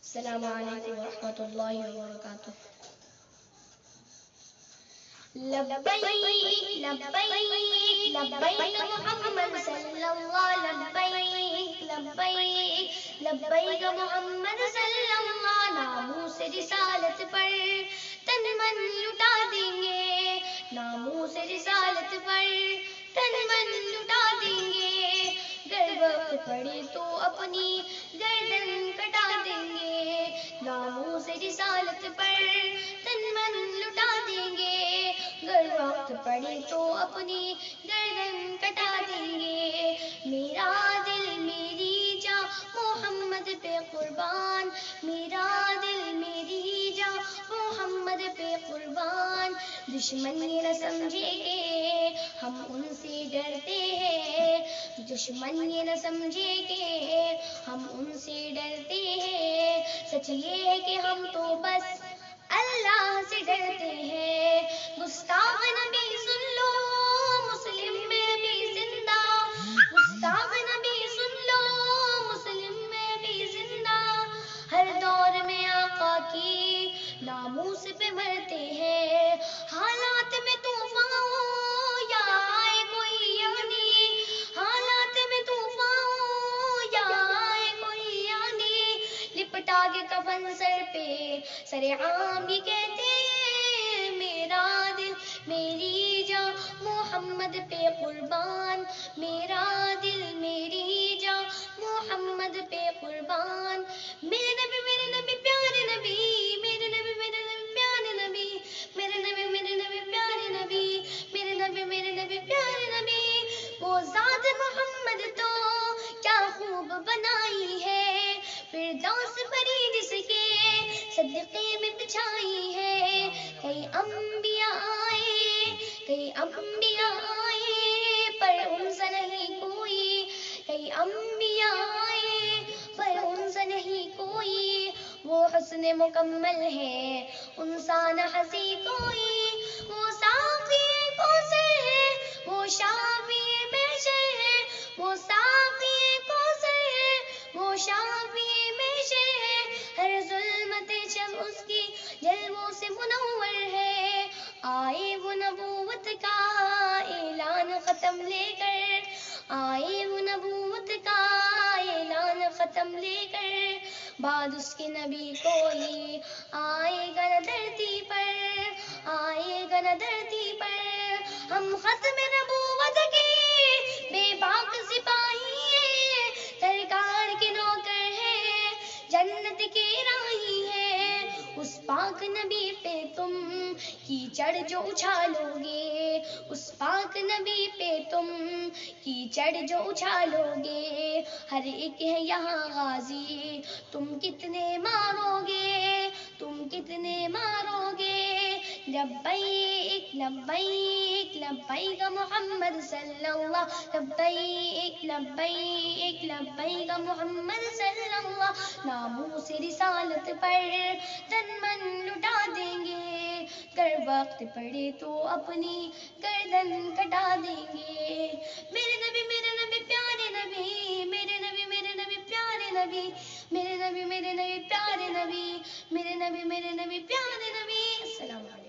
السلام علیکم ورحمۃ اللہ وبرکاتہ. لبیک لبیک لبیک محمد صلی اللہ لبیک لبیک لبیک محمد صلی اللہ. ناموس رسالت پر تن من لٹا دیں گے, ناموس رسالت پر تن من لٹا دیں گے. گر وقت پڑے تو اپنی گردن کٹا دیں گے, ناموس رسالت پر تن من لٹا دیں گے. گر وقت پڑے تو اپنی گردن کٹا دیں گے. میرا دل میری جاں محمد پہ قربان, میرا دل میری جاں محمد پہ قربان. دشمن یہ نہ سمجھے کہ ہم ان سے ڈرتے ہیں, دشمن یہ نہ سمجھے کہ ہم ان سے ڈرتے ہیں. سچ یہ ہے کہ ہم تو بس اللہ سے ڈرتے ہیں. گستاخ نبی سن لو مسلم میں بھی زندہ, گستاخ نبی سن لو مسلم میں بھی زندہ. ہر دور میں آقا کی ناموس پہ مرتے ہیں. حالات میں طوفان ہو یا آئے کوئی یعنی, حالات میں طوفان ہو یا آئے کوئی یعنی, لپٹا کے کفن سر پہ سر عام بھی کہتے ہیں. میرا دل میری جاں محمد پہ قربان, میرا دل میری جاں محمد پہ قربان. میرے نبی پیارے نبی, میرے نبی پیارے نبی, میرے نبی پیارے نبی, میرے نبی پیارے نبی. وہ ذات محمد تو کیا خوب بنائی ہے, فردوس پری جس کے صدقے میں بچھائی ہے. کئی انبیاء آئے, کئی انبیاء آئے پر ان سے نہیں کوئی, کئی انبیاء آئے پر ان سے نہیں کوئی. وہ حسن مکمل ہے انسان ہنسی کوئی, وہ ساقی کوثر ہے, وہ شافی محشر ہے, وہ ساقی کوثر ہے, وہ شافی محشر ہے. ہر ظلمت شب اس کی جلووں سے منور ہے. آئے وہ نبوت کا اعلان ختم لے کر, آئے وہ نبوت کا اعلان ختم لے کر. بعد اس کے نبی کوئی آئے گا نہ دھرتی پر, آئے گا نہ دھرتی پر. ہم ختم نبوت کے بے باک سپاہی ہیں, سرکار کے نوکر ہیں, جنت کے راہی ہیں. اس پاک نبی پہ تم کیچڑ جو اچھالو گے, اس پاک نبی پہ تم کیچڑ جو اچھالو گے. ہر ایک ہے یہاں غازی, تم کتنے مارو گے, تم کتنے مارو گے. لبیک لبیک لبیک محمد صلی اللہ, لبیک لبیک لبیک محمد صلی اللہ. ناموس رسالت پر تن من لٹا دیں گے, گر وقت پڑے تو اپنی گردن کٹا دیں گے. میرے نبی پیارے نبی, میرے نبی پیارے نبی, میرے نبی پیارے نبی, میرے نبی پیارے نبی. السلام علیکم.